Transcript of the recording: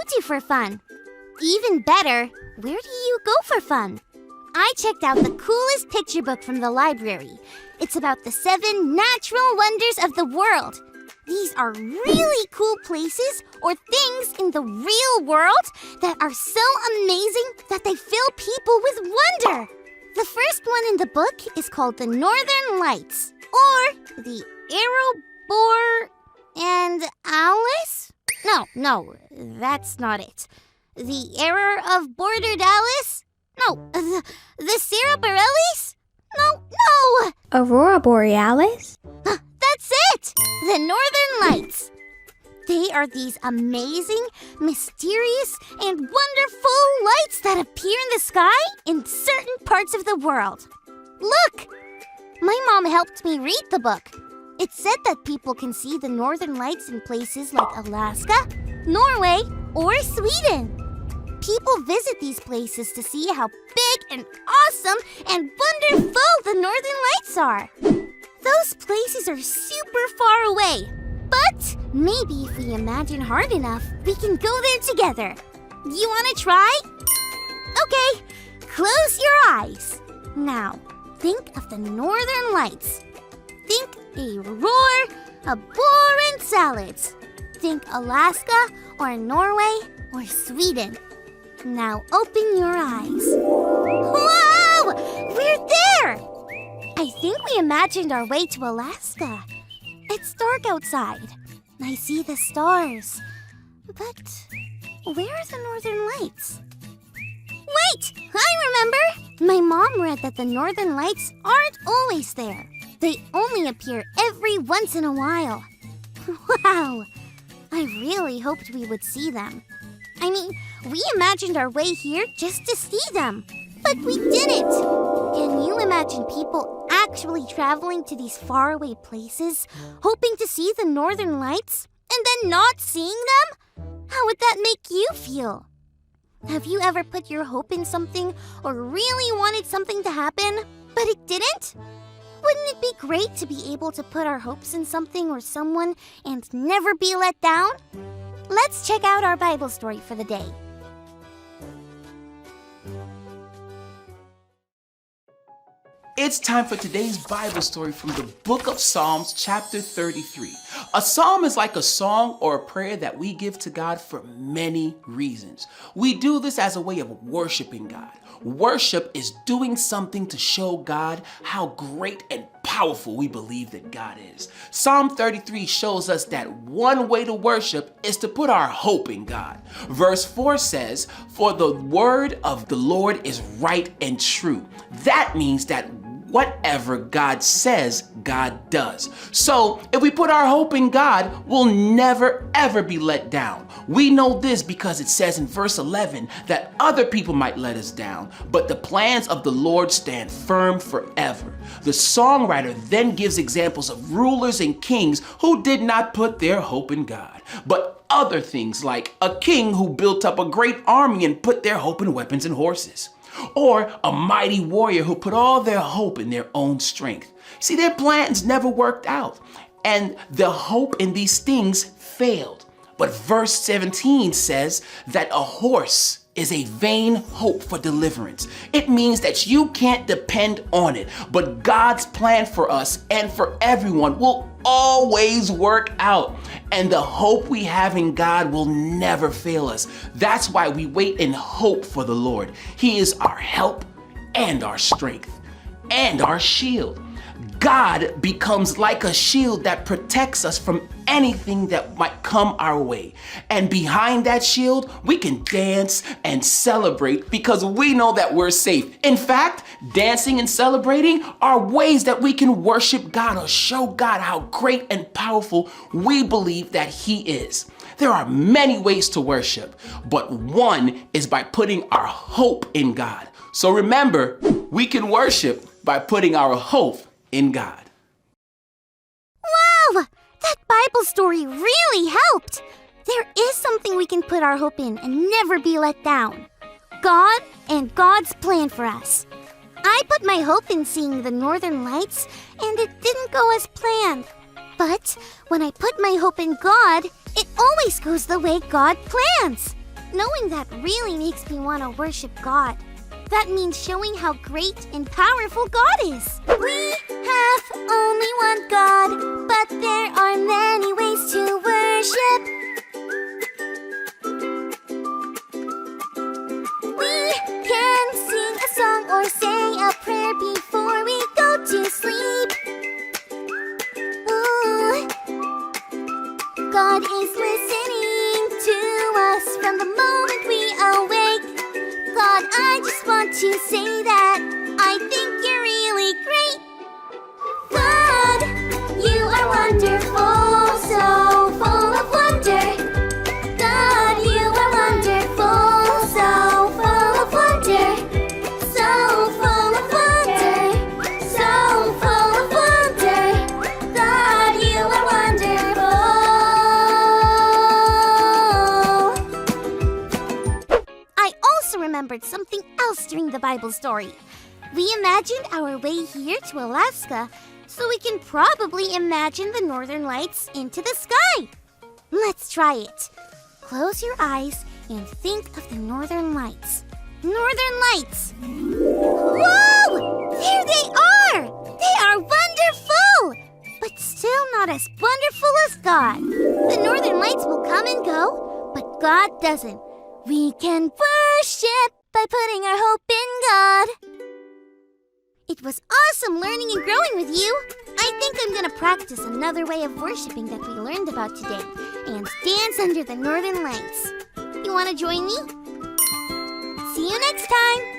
to for fun? Even better, where do you go for fun? I checked out the coolest picture book from the library. It's about the 7 natural wonders of the world. These are really cool places or things in the real world that are so amazing that they fill people with wonder. The first one in the book is called the Northern Lights, or the Aurora and Alice? No, that's not it. The Error of Bordered Alice? No, the Sarah Bareilles? No. Aurora Borealis? That's it! The Northern Lights. They are these amazing, mysterious, and wonderful lights that appear in the sky in certain parts of the world. Look! My mom helped me read the book. It said that people can see the Northern Lights in places like Alaska, Norway, or Sweden. People visit these places to see how big and awesome and wonderful the Northern Lights are. Those places are super far away, but maybe if we imagine hard enough, we can go there together. You want to try? Okay, close your eyes. Now, think of the Northern Lights. Think a roar, a boar, and salads. Think Alaska or Norway or Sweden. Now open your eyes. Wow! We're there! I think we imagined our way to Alaska. It's dark outside. I see the stars. But where are the Northern Lights? Wait! I remember! My mom read that the Northern Lights aren't always there. They only appear every once in a while. Wow! I really hoped we would see them. I mean, we imagined our way here just to see them. But we didn't! Can you imagine people actually traveling to these faraway places, hoping to see the Northern Lights, and then not seeing them? How would that make you feel? Have you ever put your hope in something or really wanted something to happen, but it didn't? Wouldn't it be great to be able to put our hopes in something or someone and never be let down? Let's check out our Bible story for the day. It's time for today's Bible story from the book of Psalms, chapter 33. A psalm is like a song or a prayer that we give to God for many reasons. We do this as a way of worshiping God. Worship is doing something to show God how great and powerful we believe that God is. Psalm 33 shows us that one way to worship is to put our hope in God. Verse 4 says, "For the word of the Lord is right and true." That means that whatever God says, God does. So if we put our hope in God, we'll never ever be let down. We know this because it says in verse 11 that other people might let us down, but the plans of the Lord stand firm forever. The songwriter then gives examples of rulers and kings who did not put their hope in God, but other things like a king who built up a great army and put their hope in weapons and horses. Or a mighty warrior who put all their hope in their own strength. See, their plans never worked out, and the hope in these things failed. But verse 17 says that a horse is a vain hope for deliverance. It means that you can't depend on it, but God's plan for us and for everyone will always work out. And the hope we have in God will never fail us. That's why we wait in hope for the Lord. He is our help and our strength and our shield. God becomes like a shield that protects us from anything that might come our way. And behind that shield, we can dance and celebrate because we know that we're safe. In fact, dancing and celebrating are ways that we can worship God or show God how great and powerful we believe that He is. There are many ways to worship, but one is by putting our hope in God. So remember, we can worship by putting our hope in God. Wow! That Bible story really helped! There is something we can put our hope in and never be let down. God and God's plan for us. I put my hope in seeing the Northern Lights, and it didn't go as planned. But when I put my hope in God, it always goes the way God plans. knowing that really makes me want to worship God. That means showing how great and powerful God is. We have only one God, but there are many ways to worship. We can sing a song or say a prayer before we go to sleep. Ooh. God is listening to us from the moment we awake. God, I just want to say that I think you're really great. God, you are wonderful, so full of wonder. God, you are wonderful, so full of wonder. So full of wonder, so full of wonder. God, you are wonderful. I also remembered something else during the Bible story. We imagined our way here to Alaska, so we can probably imagine the northern lights into the sky. Let's try it. Close your eyes and think of the northern lights. Northern lights. Whoa! There they are! They are wonderful! But still not as wonderful as God. The northern lights will come and go, but God doesn't. We can worship by putting our hope in God. It was awesome learning and growing with you. I think I'm going to practice another way of worshiping that we learned about today and dance under the northern lights. You want to join me? See you next time.